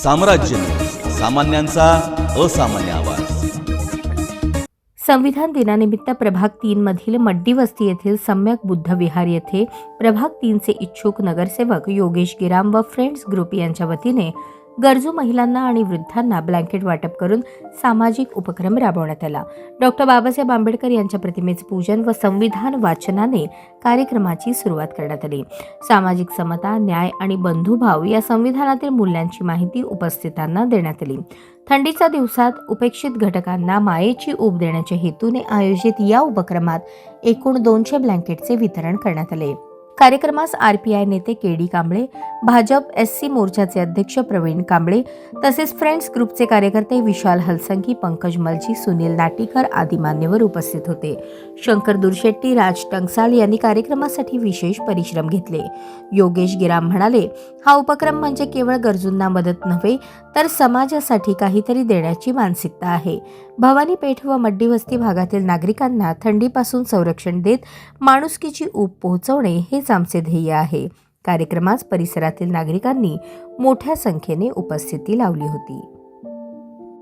साम्राज्य सामान्यांचा असामान्य आवाज. संविधान दिनानिमित्त प्रभाग 3 मधील मड्डी वस्ती येथील सम्यक बुद्ध विहार येथे प्रभाग 3 चे इच्छुक नगरसेवक योगेश गिराम व फ्रेंड्स ग्रुप यांच्या वतीने गरजू महिलांना आणि वृद्धांना ब्लँकेट वाटप करून सामाजिक उपक्रम राबवण्यात आला. डॉक्टर बाबासाहेब आंबेडकर यांच्या प्रतिमेचे पूजन व संविधान वाचनाने कार्यक्रमाची सुरुवात करण्यात आली. सामाजिक समता, न्याय आणि बंधुभाव या संविधानातील मूल्यांची माहिती उपस्थितांना देण्यात आली. थंडीच्या दिवसात उपेक्षित घटकांना मायेची ऊब देण्याच्या हेतूने आयोजित या उपक्रमात एकूण 200 ब्लँकेटचे वितरण करण्यात आले. कार्यक्रमास RPI नेते KD कांबळे, भाजप SC मोर्चाचे अध्यक्ष प्रवीण कांबळे तसेच फ्रेंड्स ग्रुपचे कार्यकर्ते विशाल हलसंगी, पंकज मलजी, सुनील नाटीकर आदी मान्यवर उपस्थित होते. शंकर दुरशेट्टी, राज टंगसाळ यांनी कार्यक्रमासाठी विशेष परिश्रम घेतले. योगेश गिराम म्हणाले, हा उपक्रम म्हणजे केवळ गरजूंना मदत नव्हे तर समाजासाठी काहीतरी देण्याची मानसिकता आहे. भवानी पेठ व मड्डी वस्ती भागातील नागरिकांना थंडीपासून संरक्षण देत माणुसकीची ऊब पोहोचवणे हेच आमचे ध्येय आहे. कार्यक्रमास परिसरातील नागरिकांनी मोठ्या संख्येने उपस्थिती लावली होती.